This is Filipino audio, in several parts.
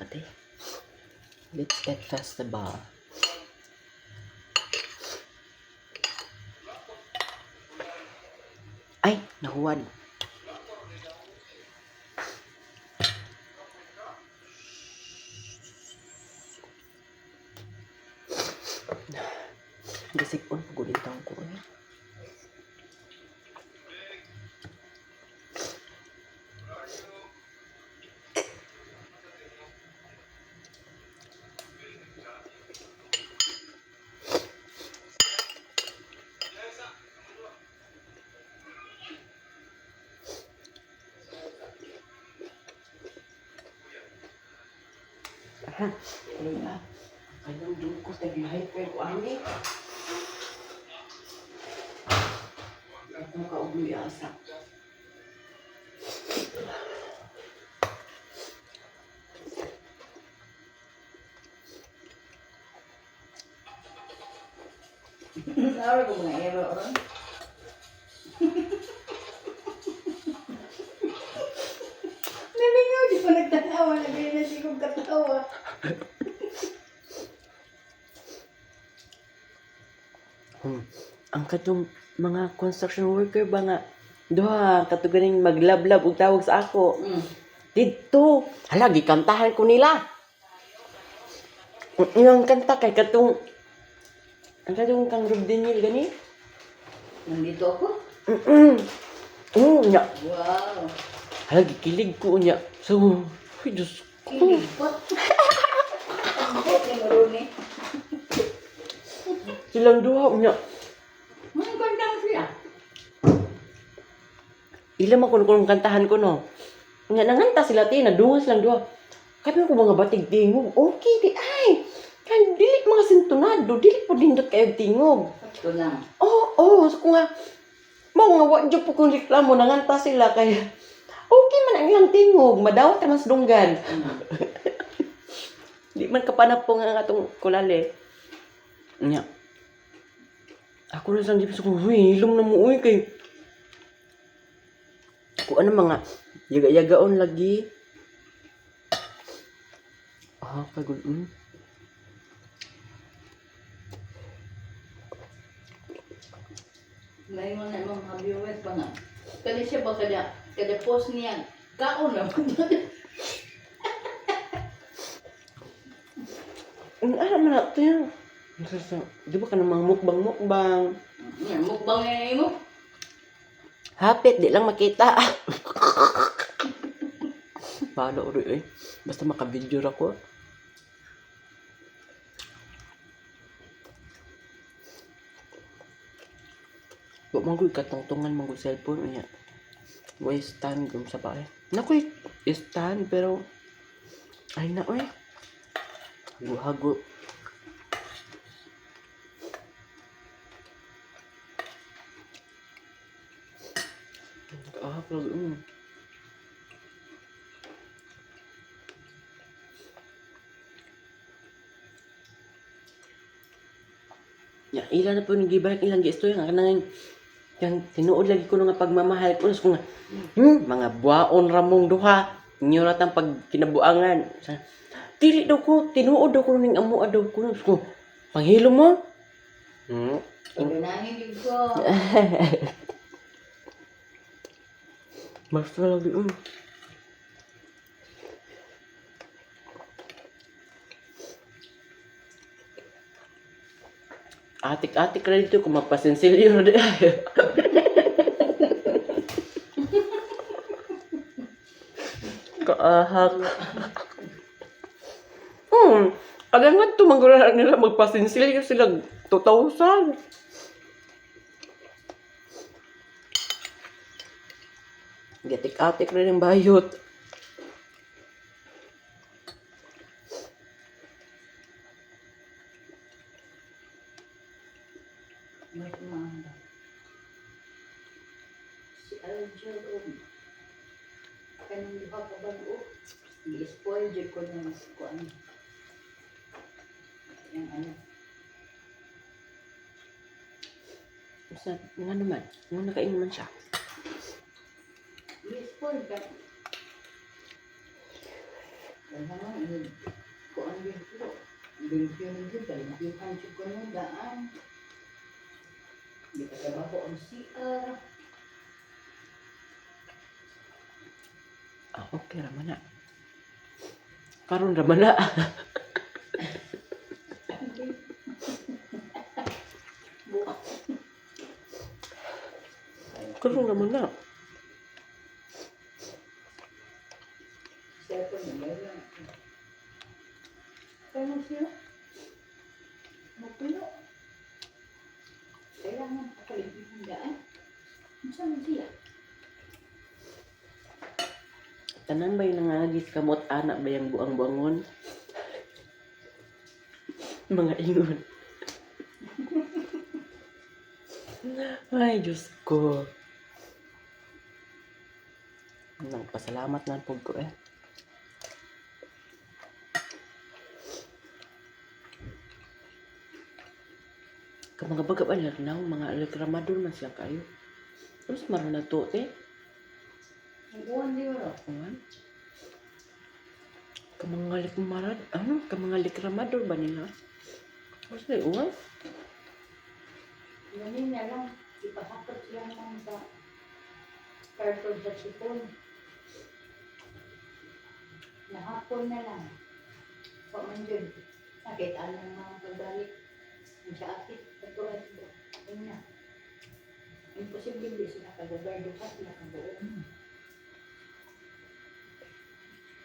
Makati. Let's get festival. Ay, nahuwad. Gisipon, pagulit taong ko eh. Aha, Leila. Anong dungkos na hyper ko ani? Ako kauboy asa. Ahora como una hierba, ¿verdad? Nalingaw, di pa nagtanawa. Nagrinasi kong katawa. Ang katong mga construction worker ba nga duha katuganing maglablab ug tawag sa ako. Dito, hala gikantahan ko nila. Yung kanta kay katong ang katong kang Rob Daniel gani. Nandito ako? Nya. Wow. Hala gikilig ko nya. So, ay Diyos ko. Kilipot. Ang bot ni Maruni. Silang duha nya. Ang ganda mo siya. Ila man kung kantahan ko no. Nga nanganta sila ti nadungas lang duha. Kaya ko mga batig tingog. Okay di ay. Kan dili mga sintonado, dili po dindot kayo tingog. Ito lang. Oo, so nga mao nga wa jud po kung reklamo nanganta sila kay okay man ang ilang tingog, madawat ka mas dunggan. Di man kapanapong ang atong kulale. Nya. Ako na sang dipis ko, hilom na mo uy kay kung ano mga yaga-yagaon lagi. Kagul. May mga mga viewers pa nga. Kaya siya ba kada post niya, kaon naman. Ano man na ito yan? Di ba ka namang mukbang? Mukbang na mo. Hapit, di lang makita. Paano ulit eh. Basta maka-video ako. Huwag manggoy katungtungan manggoy cellphone niya. Huwag stand kung sa bahay. Naku, stand pero ay na oy. Hago. Pero ya, ilan na po yung gibalik ilang gisto yung kanang yang tinuod lagi ko nga pagmamahal ko nga mga buwaon ramong duha inyo ratang pag kinabuangan dili daw ko tinuod daw ko ning amo daw ko panghilo mo Paganahin ko. basta lagi atik-atik na dito kung magpasensilyo na kaahak. Alangan tumanggulan nila magpasensilyo sila 2,000. Gatik-atik na yung bayot. Si Aljo, kanang di ba kabago? Di-spoil dyan ko na mas kuan. Yung ano. Basta, nga naman. Nga nakain naman siya. Di-spoil ka. Kaya naman, kung ano yun po, binigyan din, kalimpihan siya ko ng daan. Hindi ka trabaho ang CR. Okay raman na. Karon raman na. Karon raman na. Cellphone na meron. Kaya mo siya? Mapuno. Kailangan kalimpihan daan. Saan siya? Tanan ba yung nangagis kamot anak ba yung buang-buangon? Mga ingon. Ay, Diyos ko. Nagpasalamat na po ko eh. Mga bagab anak na, mga alakramador man siya kayo. Terus maroon na to eh. Ang buwan di wala. Ayan. Kamangali kumarad. Ano? Kamangali kramador ba nila? Kasi na uwan? Ganun na lang. Ipahakot siya lang sa carton sa sipon. Nahapon na lang. Paman dyan. Nakita ng mga kagalik. Ang sa akin. Ito ay ito. Ayun na. Imposible din sila kagagardo ka sila kabuo.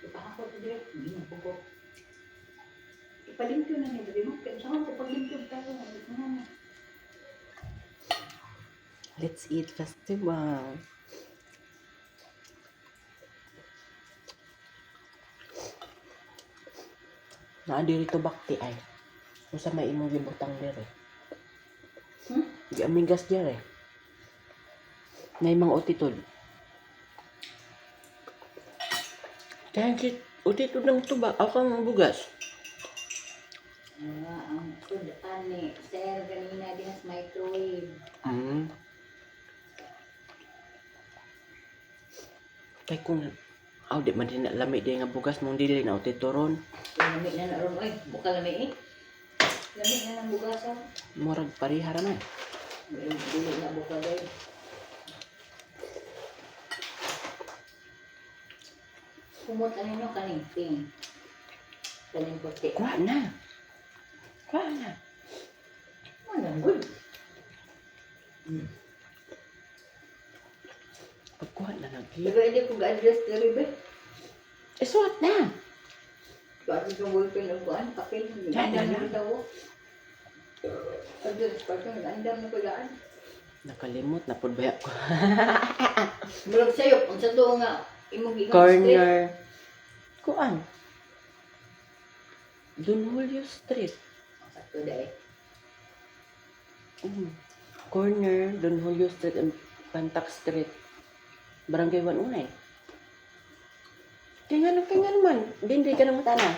Ipahakot direct. Hindi na po. Ipalimpyo na nila. Di mo, saan ko palimpyo tayo? Ano na? Let's eat festival. Naadi rito bakti ay. Kung sa may imong gibutang dire. Di amigas dire. Na imang utitod. Kaya kit utitod ng tuba. Ako ang bugas. Ang sudan ni Sir kanina din sa microwave. Kay kung di man din lami di nga bugas mong dili na utitoron. Lamig na na ron. Ay, buka lamig eh. Lamig na ng bugasan. Murag pariha raman. Dili na buka dahil. Kumot ano nyo kaning ting. Kaning puti. Kuha na. Kuha na. Ano, good. Pagkuha na lagi. Pero hindi ko ga-address diri ba? Isuot na. Bakit yung ballpen ng buwan? Papel. Yan, Nagandam yan. na daw. Address pa ito. Nagandam na ko daan. Nakalimot na pud baya ko. Murag sa'yo. Kung sa doon nga. Imong gikan Corner. Kuan. Don Julio Street. Sakto dahil. Corner, Don Julio Street and Pantac Street. Barangay 109. Kaya nga naman. Hindi ka naman tana.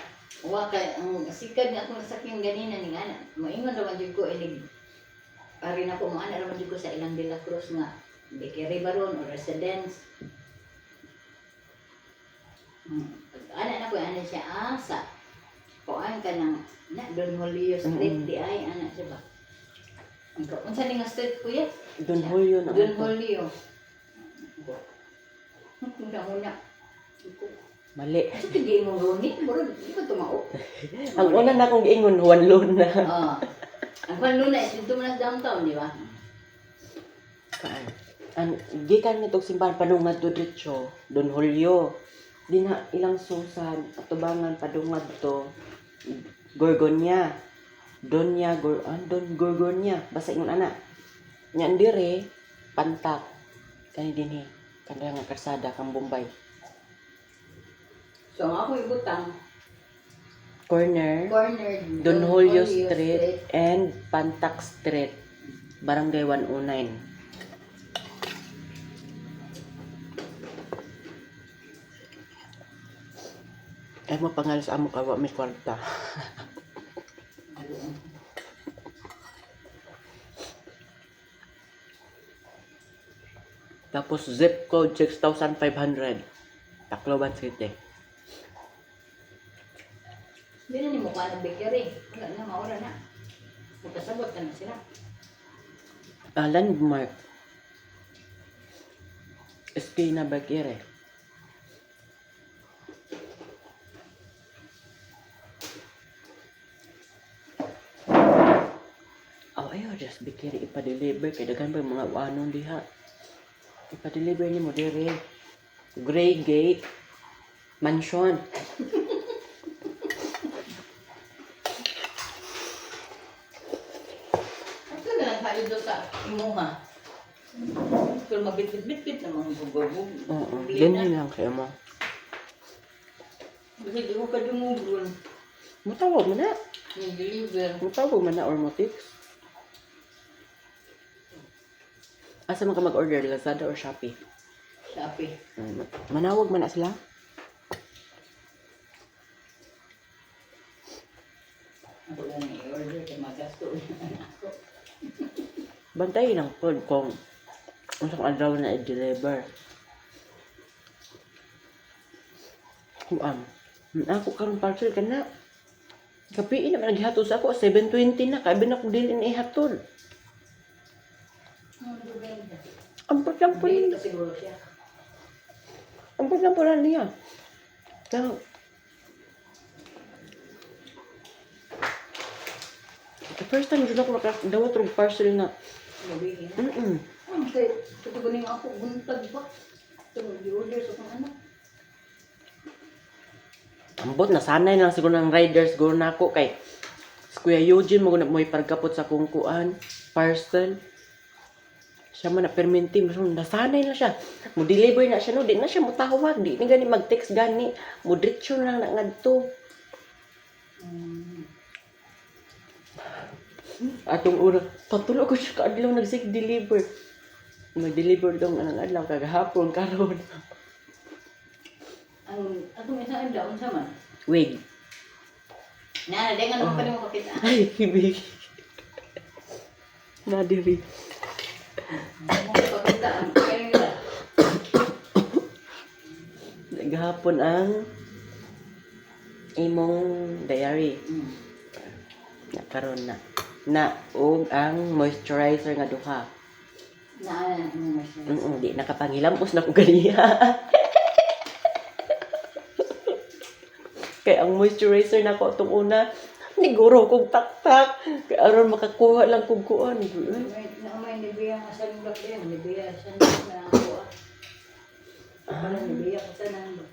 Wa kay ang sikad nga akong nasakyan ganina ning ana. Moingon ra man jud ko inig. Ari na ko mo ana ra man jud ko sa ilang De La Cruz nga bakery baron o residence. Ana na ko ana siya asa. Kuan ka ng na Don Julio Street di ay ana siya ba. Unsa ni nga street kuya? Don Julio na. Don Julio. Una. Mali. Ito hindi mo runit, bro. Hindi ko tumao. Ang una na akong giingon, Juan Luna. Ang Juan Luna, dito mo na sa downtown, di ba? Kaan. Gikan nitong simbahan panungad to diretso, Don Julio. Di na ilang susan, atubangan padungad to Gorgonya. Don Gorgonya. Basta ingon ana. Nya dire Pantac. Kani dinhi. Kanang nga karsada kang Bombay. So, ako ibutang. Corner Don Julio Street and Pantac Street. Barangay 109. Ay mo pangalas amo kawa may kwarta. Tapos zip code 6,500. Tacloban City. Hindi na ni mo ka ng bakery. Wala na, maura na. Magkasabot ka na sila. Landmark. Esquina Baguere. Oh, ayaw, just Baguere ipa-deliver. Kaya dagan ba yung mga anong diha. Ipa-deliver ni mo dire. Gray Gate Mansion. Ang ka na lang kayo doon sa imuha. Pero mabit-bit-bit na mga bugabog. Oo, ganyan lang kayo mo. Kasi di ko ka dumubron. Mutawag mo na. Yung deliver. Mutawag mo na or mo text. Asa man ka mag-order? Lazada or Shopee? Shopee. Manawag man na sila. Ako lang i-order kay magasto na ako. Bantayin ang food kung unsang adlaw na i-deliver. Kuan. Ako karon parcel ka na. Kapiin naman naghihatod sa ako. 7:20 na. Kaya bin ako din ihatod. Ampot lang po Hindi niya. ito siguro siya. Ampot lang po lang niya. Kaya, the first time dyan ako nakadawat ng parcel na. Gabihin. Mm-mm. Kaya tutugunin ako. Buntag ba? Ito, di-order sa kung ano. Ambot, nasanay lang siguro ng riders. Siguro na ako kay Kuya Eugene, mo ipargapot sa kungkuan. Parcel. Siya man na perminti, nasanay na siya. Mo deliver na siya no, di na siya mutawag, di ni gani mag-text gani. Mo diretso lang na ngadto. Atong una, patulo ko siya kaadlaw nagsig deliver. Mag-deliver dong anang adlaw kagahapon karon. Ang atong isang adlaw unsa man? Wig. Na, dengan naman pa rin mo pakita. Ay, hibig. Nadiri. Mo pakita ang kaya nila. Gahapon ang imong diary. Na karon na. Na og ang moisturizer nga duha. Na, ano mo Di nakapanghilamos na ko ganiya. Kaya ang moisturizer na ko itong una, niguro kong taktak. Kaya aron makakuha lang kong kuan. May nibiya nga sa nulak din. Nibiya sa nulak na ako. Para nibiya ko sa nulak.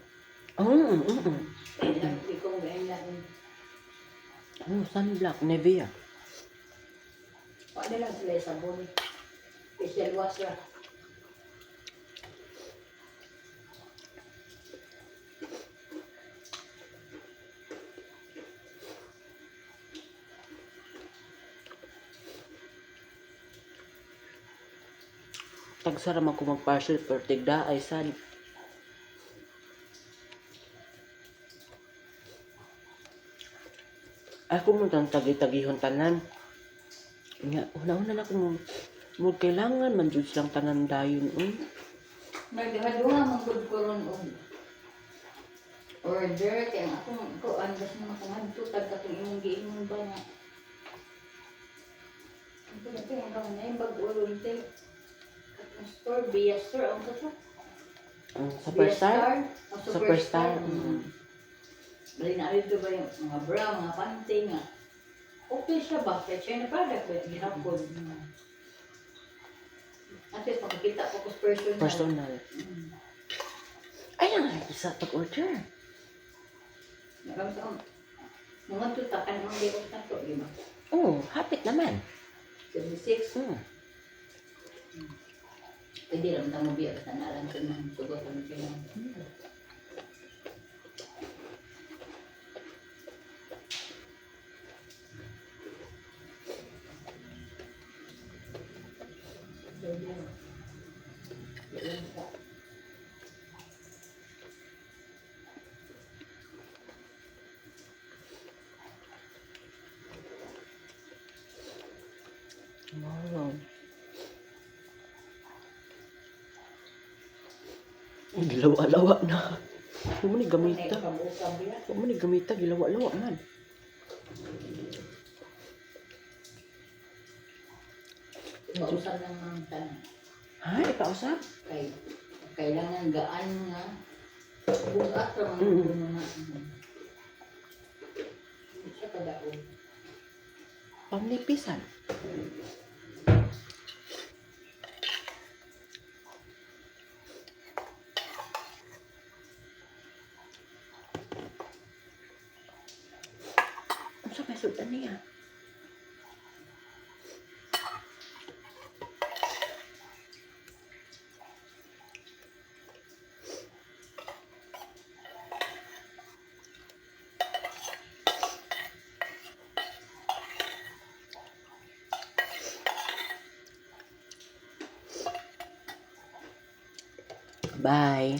Hindi ko ngayon natin. Sunblock, Nivea. Paano lang sila sa sabon. Facial wash lang. Tagsara man ko mag-parcel per tigda ay sad. Ako mo tang tagi-tagihon tanan. Nga, una-una na ko mo kailangan man jud silang tanan dayon. Nagduha-duha mong good ko ron order. Kaya akong ko andas na makangadto. Tagkatong imong giingon ba na. Ito na ito yung kama na yung bag-ulong tayo. Store, Bia Store, ang kaso? Superstar? Superstar. Superstar. Bali na alito ba yung mga bra, mga panty nga. Okay siya ba? Kaya China product ba? Ginapod. At least makikita ko kung personal. Personal. Ay, ang isa pag-order. Nakamta mga tutakan ang liot na to, di ba? Hapit naman. 76. Pwede lang tamo biya basta naalam ko na sugot ang pinang. Wow. Gilawa-lawa na. Huwag mo ni gamita. Huwag mo ni gamita, gilawa-lawa man. Pausan lang ang tanong. Ha? Ipausap? Kailangan gaan nga. Bugat lang ang Mm. puno na. Hindi siya kadaog. Pamnipisan. Ang sa may sudan niya. Bye.